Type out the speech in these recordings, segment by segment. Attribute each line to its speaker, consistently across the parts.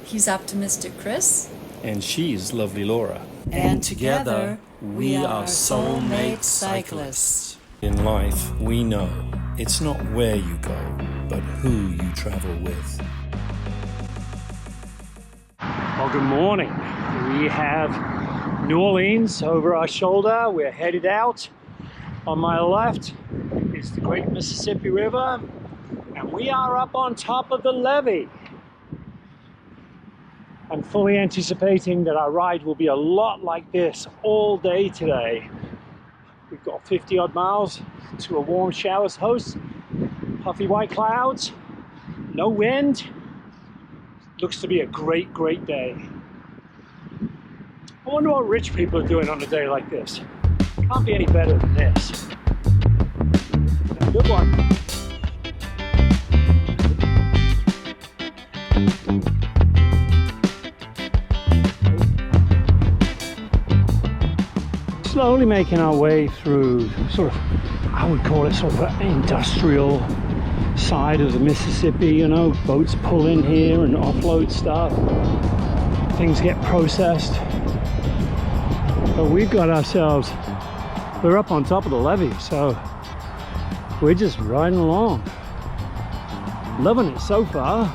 Speaker 1: He's optimistic Chris.
Speaker 2: And she's lovely Laura.
Speaker 1: And together, we are soulmate cyclists.
Speaker 2: In life, we know it's not where you go, but who you travel with. Well, good morning. We have New Orleans over our shoulder. We're headed out. On my left is the Great Mississippi River, and we are up on top of the levee. I'm fully anticipating that our ride will be a lot like this all day today. We've got 50 odd miles to a warm showers host, puffy white clouds, no wind. Looks to be a great, great day. I wonder what rich people are doing on a day like this. Can't be any better than this. A good one. Slowly making our way through sort of, I would call it sort of an industrial side of the Mississippi, you know, boats pull in here and offload stuff. Things get processed. But we've got ourselves, we're up on top of the levee, so we're just riding along. Loving it so far.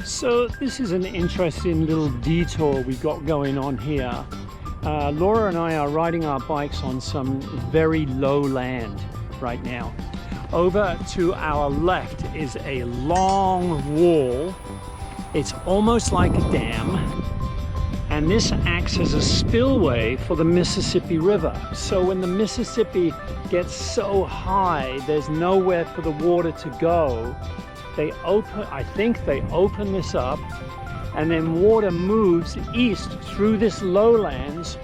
Speaker 2: So this is an interesting little detour we've got going on here. Laura and I are riding our bikes on some very low land right now. Over to our left is a long wall. It's almost like a dam, and this acts as a spillway for the Mississippi River. So when the Mississippi gets so high, there's nowhere for the water to go. I think they open this up, and then water moves east through this lowlands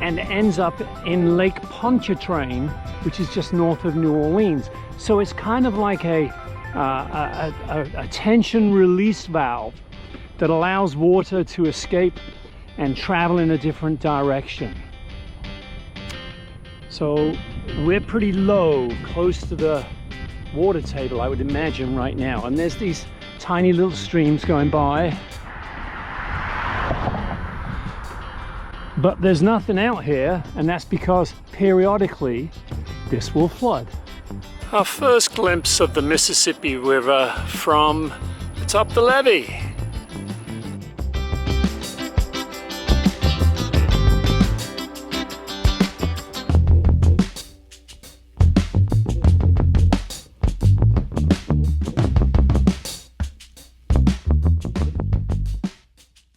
Speaker 2: and ends up in Lake Pontchartrain, which is just north of New Orleans. So it's kind of like a tension release valve that allows water to escape and travel in a different direction. So we're pretty low, close to the water table, I would imagine, right now, and there's these tiny little streams going by, but there's nothing out here, and that's because periodically this will flood. Our first glimpse of the Mississippi River from atop the levee.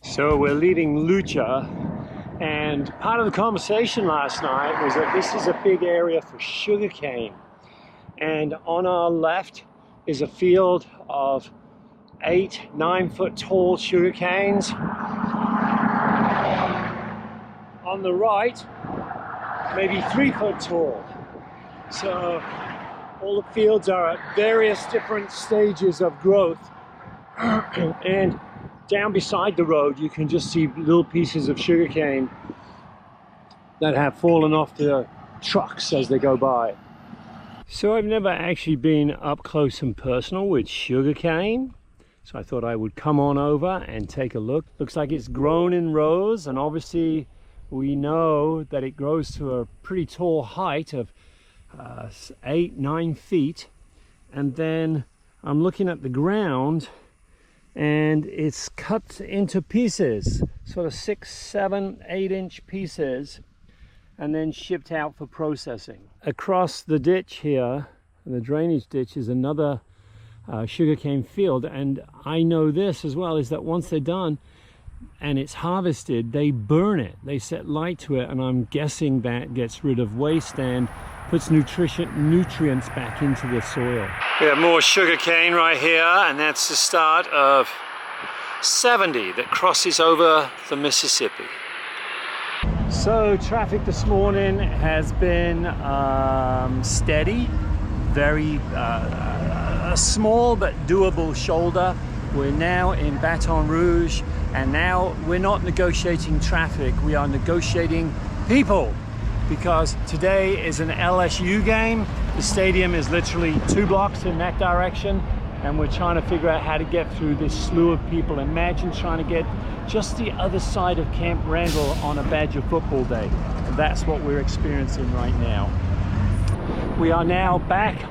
Speaker 2: So we're leaving Lucha, and part of the conversation last night was that this is a big area for sugarcane. And on our left is a field of 8-9 foot tall sugar canes. On the right, maybe 3 foot tall. So all the fields are at various different stages of growth. And down beside the road, you can just see little pieces of sugarcane that have fallen off the trucks as they go by. So I've never actually been up close and personal with sugarcane, so I thought I would come on over and take a look. Looks like it's grown in rows, and obviously we know that it grows to a pretty tall height of 8-9 feet. And then I'm looking at the ground, and it's cut into pieces, sort of 6, 7, 8 inch pieces, and then shipped out for processing. Across the ditch here, the drainage ditch, is another sugarcane field, and I know this as well, is that once they're done and it's harvested, they burn it, they set light to it, and I'm guessing that gets rid of waste and puts nutrients back into the soil. We have more sugarcane right here, and that's the start of 70 that crosses over the Mississippi. So traffic this morning has been steady. very a small but doable shoulder. We're now in Baton Rouge, and now we're not negotiating traffic, we are negotiating people, because today is an LSU game. The stadium is literally 2 blocks in that direction, and we're trying to figure out how to get through this slew of people. Imagine trying to get just the other side of Camp Randall on a Badger football day. And that's what we're experiencing right now. We are now back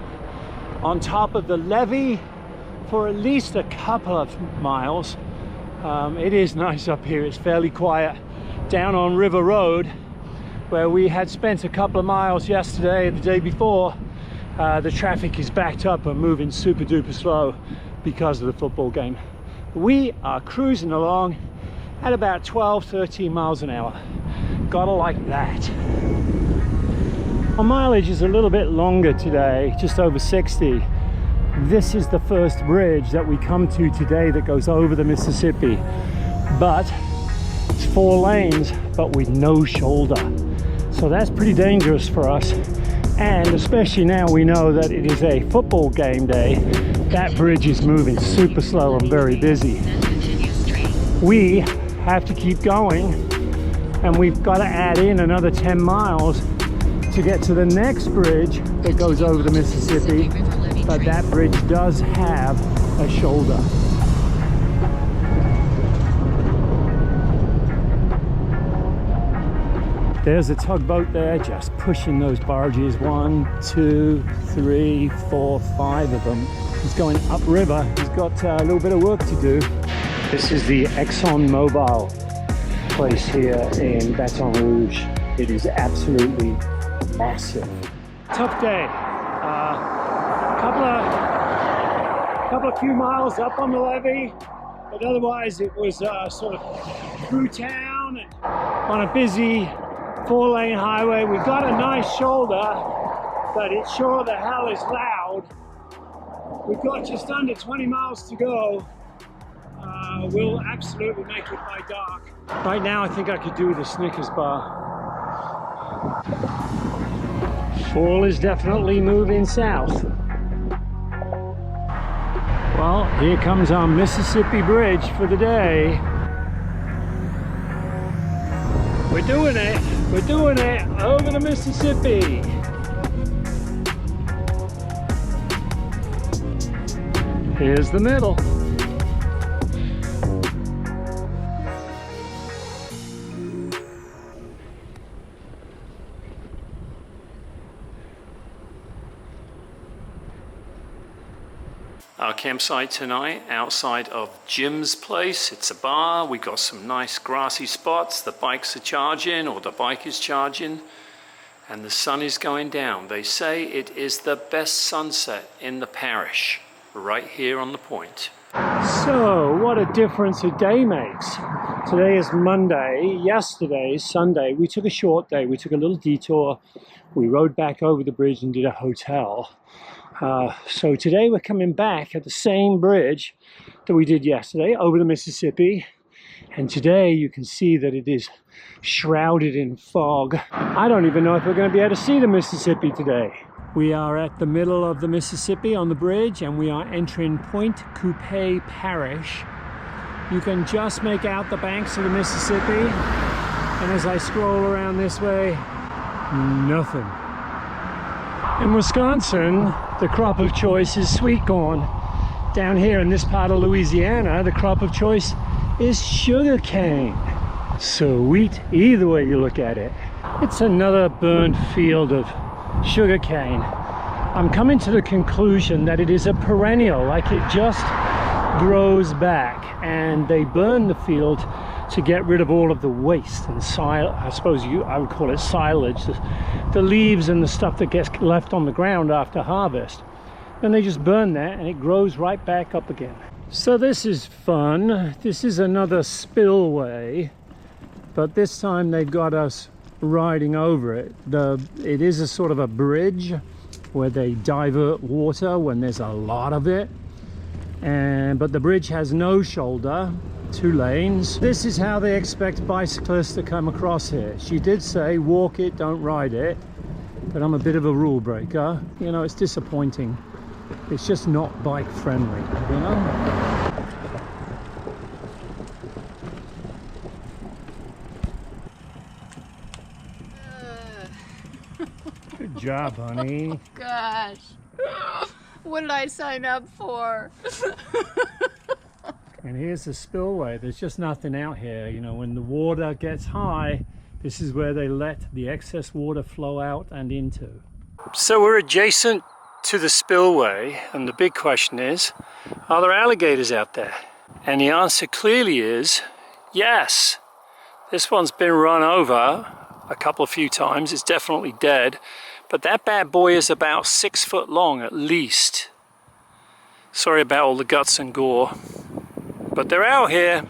Speaker 2: on top of the levee for at least a couple of miles. It is nice up here. It's fairly quiet. Down on River Road, where we had spent a couple of miles yesterday, the day before, the traffic is backed up and moving super duper slow because of the football game. We are cruising along at about 12-13 miles an hour. Gotta like that. Our mileage is a little bit longer today, just over 60. This is the first bridge that we come to today that goes over the Mississippi, but it's 4 lanes but with no shoulder, so that's pretty dangerous for us. And especially now we know that it is a football game day, that bridge is moving super slow and very busy. We have to keep going, and we've got to add in another 10 miles to get to the next bridge that goes over the Mississippi, but that bridge does have a shoulder. There's a tugboat there just pushing those barges. 1, 2, 3, 4, 5 of them. He's going upriver. He's got a little bit of work to do. This is the Exxon Mobil place here in Baton Rouge. It is absolutely massive. Tough day. Couple of few miles up on the levee, but otherwise it was sort of through town and on a busy 4-lane highway. We got a nice shoulder, but it sure the hell is loud. We've got just under 20 miles to go. We'll absolutely make it by dark. Right now I think I could do with a Snickers bar. Fall is definitely moving south. Well, here comes our Mississippi Bridge for the day. We're doing it! We're doing it over the Mississippi! Here's the middle. Our campsite tonight outside of Jim's place. It's a bar. We got some nice grassy spots. The bikes are charging, or the bike is charging, and the sun is going down. They say it is the best sunset in the parish, right here on the point. So what a difference a day makes. Today is Monday. Yesterday, Sunday, we took a short day. We took a little detour. We rode back over the bridge and did a hotel. So today we're coming back at the same bridge that we did yesterday over the Mississippi, and today you can see that it is shrouded in fog. I don't even know if we're going to be able to see the Mississippi today. We are at the middle of the Mississippi on the bridge, and we are entering Point Coupé Parish. You can just make out the banks of the Mississippi, and as I scroll around this way, nothing. In Wisconsin, the crop of choice is sweet corn. Down here in this part of Louisiana, the crop of choice is sugar cane. Sweet, either way you look at it. It's another burned field of sugar cane. I'm coming to the conclusion that it is a perennial, like it just grows back, and they burn the field to get rid of all of the waste and I suppose I would call it silage, the leaves and the stuff that gets left on the ground after harvest. Then they just burn that and it grows right back up again. So this is fun. This is another spillway, but this time they've got us riding over it. It is a sort of a bridge where they divert water when there's a lot of it, but the bridge has no shoulder. 2 lanes. This is how they expect bicyclists to come across here. She did say walk it, don't ride it, but I'm a bit of a rule breaker. You know, it's disappointing. It's just not bike friendly, you know? Good job, honey.
Speaker 1: Oh, gosh. What did I sign up for?
Speaker 2: And here's the spillway. There's just nothing out here. You know, when the water gets high, this is where they let the excess water flow out and into. So we're adjacent to the spillway, and the big question is, are there alligators out there? And the answer clearly is yes. This one's been run over a few times. It's definitely dead, but that bad boy is about 6 foot long at least. Sorry about all the guts and gore, but they're out here.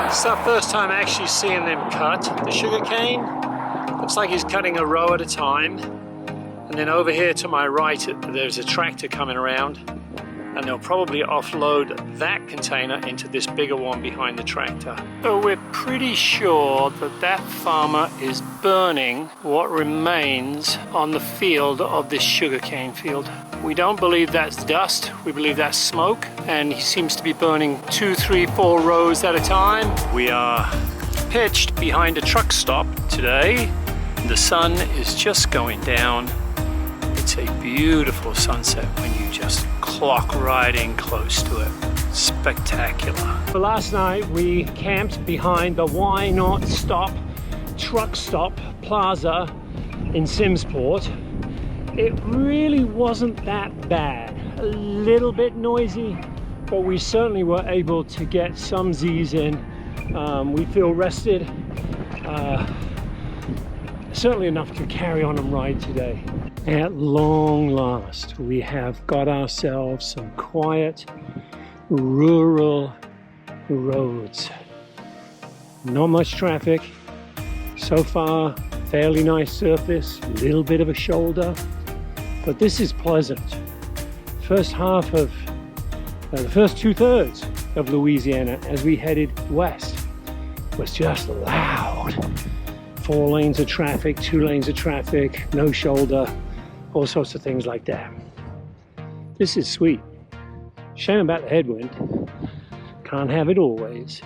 Speaker 2: It's our first time actually seeing them cut the sugarcane. Looks like he's cutting a row at a time. And then over here to my right, there's a tractor coming around, and they'll probably offload that container into this bigger one behind the tractor. So we're pretty sure that that farmer is burning what remains on the field of this sugarcane field. We don't believe that's dust, we believe that's smoke, and he seems to be burning 2, 3, 4 rows at a time. We are pitched behind a truck stop today. The sun is just going down. It's a beautiful sunset when you just clock right in close to it. Spectacular. Last night we camped behind the Why Not Stop truck stop plaza in Simmsport. It really wasn't that bad. A little bit noisy, but we certainly were able to get some Z's in. We feel rested. Certainly enough to carry on and ride today. At long last, we have got ourselves some quiet, rural roads. Not much traffic. So far, fairly nice surface, little bit of a shoulder, but this is pleasant. First half of, the first 2/3 of Louisiana as we headed west was just loud. 4 lanes of traffic, 2 lanes of traffic, no shoulder, all sorts of things like that. This is sweet. Shame about the headwind. Can't have it always.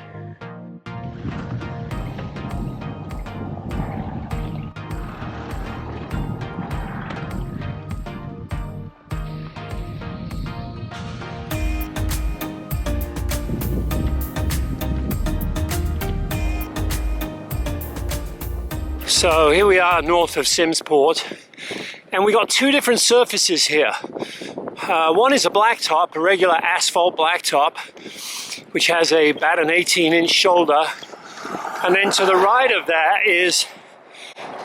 Speaker 2: So here we are north of Simmsport, and we got 2 different surfaces here. One is a blacktop, a regular asphalt blacktop, which has about an 18-inch shoulder, and then to the right of that is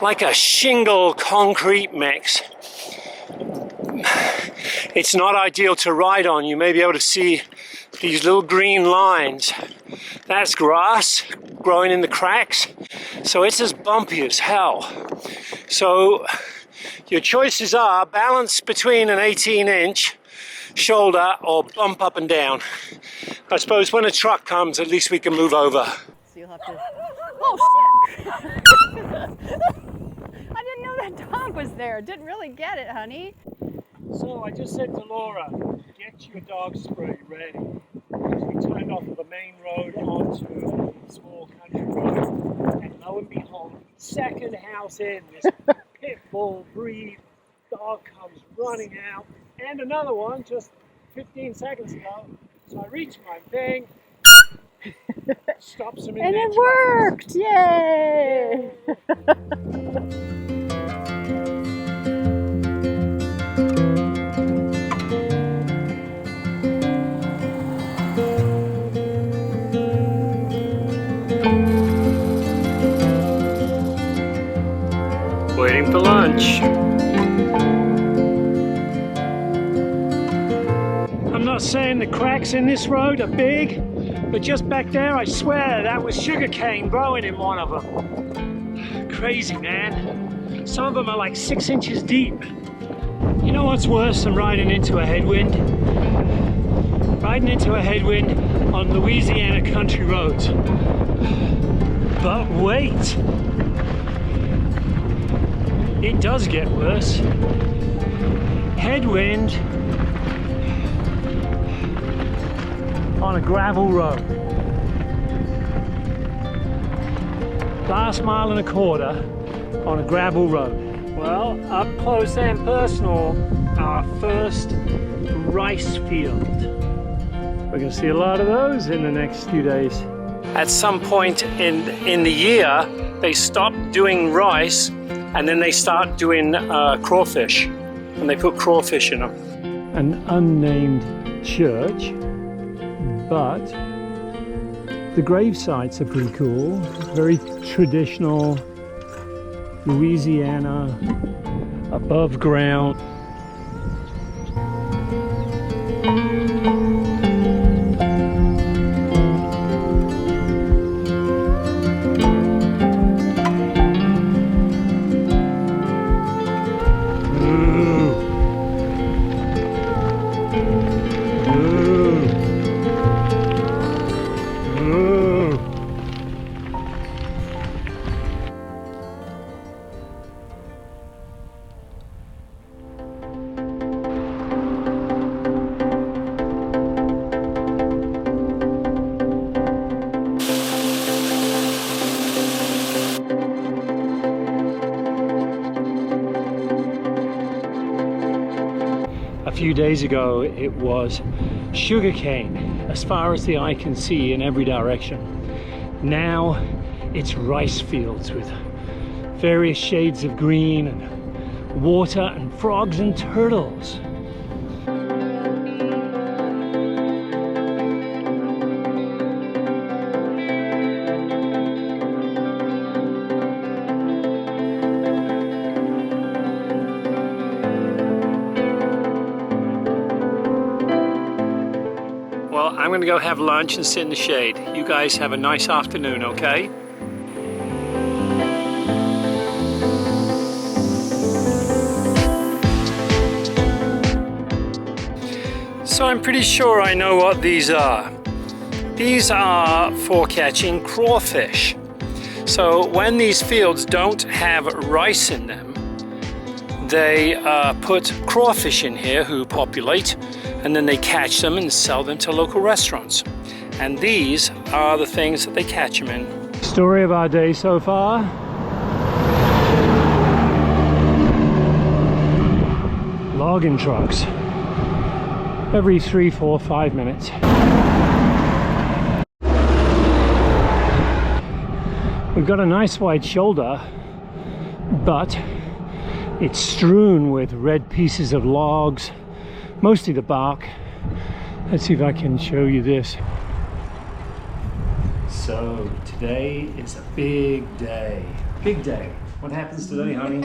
Speaker 2: like a shingle concrete mix. It's not ideal to ride on. You may be able to see these little green lines. That's grass growing in the cracks, so it's as bumpy as hell. So your choices are balance between an 18-inch shoulder or bump up and down. I suppose when a truck comes, at least we can move over.
Speaker 3: So you'll have to... Oh, shit! I didn't know that dog was there. Didn't really get it, honey.
Speaker 2: So I just said to Laura, get your dog spray ready. We turned off of the main road onto a small country road, and lo and behold, second house in, this pit bull breed dog comes running out, and another one just 15 seconds ago. So I reach my thing, stops him in
Speaker 3: And
Speaker 2: their
Speaker 3: it worked! Yay!
Speaker 2: Waiting for lunch. I'm not saying the cracks in this road are big, but just back there, I swear that was sugarcane growing in one of them. Crazy, man. Some of them are like 6 inches deep. You know what's worse than riding into a headwind? Riding into a headwind on Louisiana country roads. But wait, it does get worse. Headwind on a gravel road. Last mile and a quarter on a gravel road. Well, up close and personal, our first rice field. We're going to see a lot of those in the next few days. At some point in the year, they stop doing rice and then they start doing crawfish, and they put crawfish in them. An unnamed church, but the grave sites are pretty cool. Very traditional Louisiana, above ground. A few days ago it was sugarcane as far as the eye can see in every direction. Now it's rice fields with various shades of green and water and frogs and turtles. Well, I'm going to go have lunch and sit in the shade. You guys have a nice afternoon, okay? So I'm pretty sure I know what these are. These are for catching crawfish. So when these fields don't have rice in them, they put crawfish in here who populate, and then they catch them and sell them to local restaurants. And these are the things that they catch them in. Story of our day so far. Logging trucks. Every 3, 4, 5 minutes. We've got a nice wide shoulder, but it's strewn with red pieces of logs, mostly the bark. Let's see if I can show you this. So today is a big day. Big day. What happens today, honey?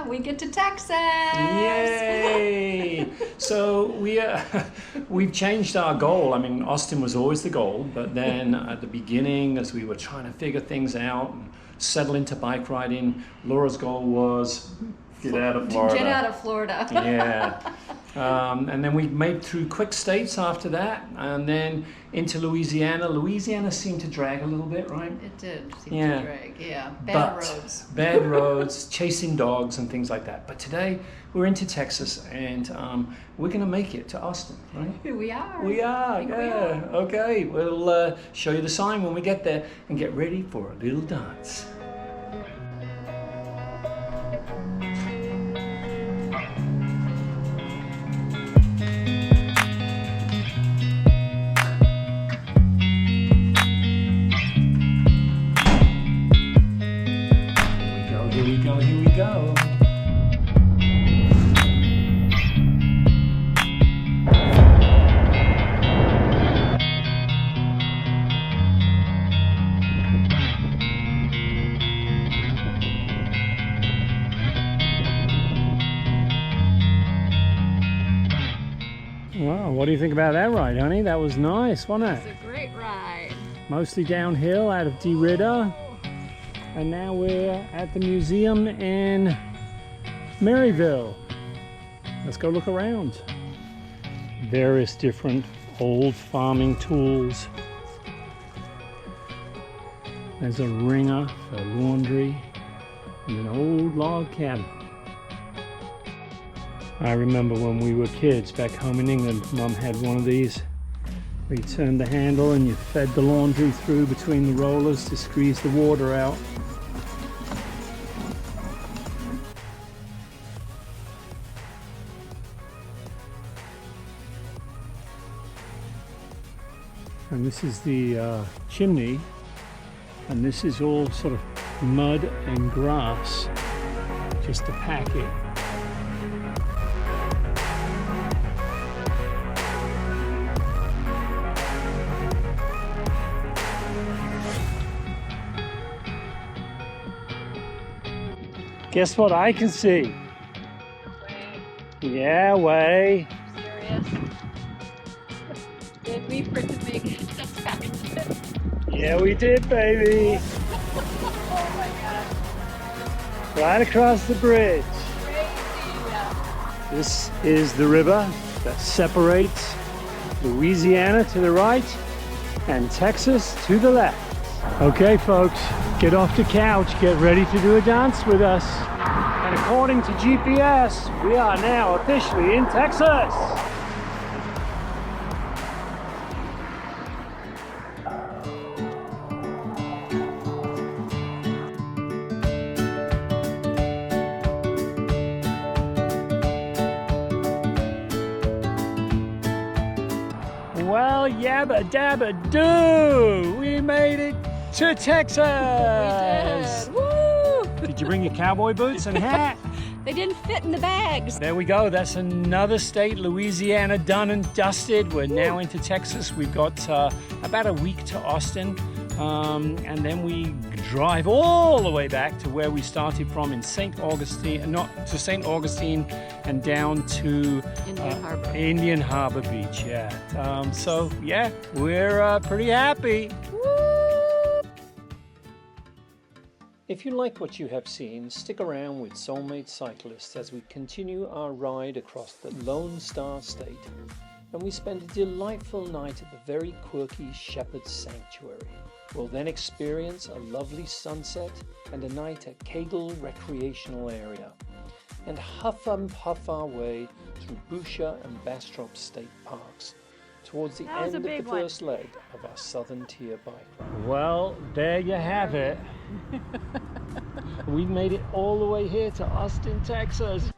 Speaker 3: We get to Texas!
Speaker 2: Yay! So we've changed our goal. I mean, Austin was always the goal, but then at the beginning, as we were trying to figure things out and settle into bike riding, Laura's goal was get out of Florida.
Speaker 3: Get out of Florida.
Speaker 2: Yeah. And then we made through quick states after that, and then into Louisiana. Louisiana seemed to drag a little bit, right?
Speaker 3: It did seem to drag, yeah. Roads.
Speaker 2: Bad roads, chasing dogs and things like that. But today we're into Texas, and we're going to make it to Austin, right?
Speaker 3: We are.
Speaker 2: We are, yeah.
Speaker 3: We are.
Speaker 2: Okay, we'll show you the sign when we get there, and get ready for a little dance. Here we go. Wow, what do you think about that ride, honey? That was nice, wasn't it?
Speaker 3: It's a great ride.
Speaker 2: Mostly downhill out of DeRidder. And now we're at the museum in Merryville. Let's go look around. Various different old farming tools. There's a wringer for laundry and an old log cabin. I remember when we were kids back home in England, Mum had one of these where you turned the handle and you fed the laundry through between the rollers to squeeze the water out. And this is the chimney, and this is all sort of mud and grass just to pack it. Guess what I can see? Yeah, way.
Speaker 1: Serious? Did we pretty big attack?
Speaker 2: Yeah, we did, baby.
Speaker 1: Oh my God.
Speaker 2: Right across the bridge.
Speaker 1: Crazy.
Speaker 2: This is the river that separates Louisiana to the right and Texas to the left. Okay, folks, get off the couch, get ready to do a dance with us. And according to GPS, we are now officially in Texas. Well, yabba dabba doo! We made it to Texas!
Speaker 3: We did. Woo!
Speaker 2: Did you bring your cowboy boots and hat?
Speaker 3: They didn't fit in the bags.
Speaker 2: There we go. That's another state, Louisiana, done and dusted. We're now into Texas. We've got about a week to Austin. And then we drive all the way back to where we started from in St. Augustine, not to St. Augustine, and down to Indian Harbor Beach. Yeah. So yeah, we're pretty happy.
Speaker 3: Woo!
Speaker 2: If you like what you have seen, stick around with Soulmate Cyclists as we continue our ride across the Lone Star State, and we spend a delightful night at the very quirky Shepherd's Sanctuary. We'll then experience a lovely sunset and a night at Cagle Recreational Area, and huff and puff our way through Boucher and Bastrop State Parks towards the end of the first leg of our Southern Tier bike ride. Well, there you have it. We've made it all the way here to Austin, Texas.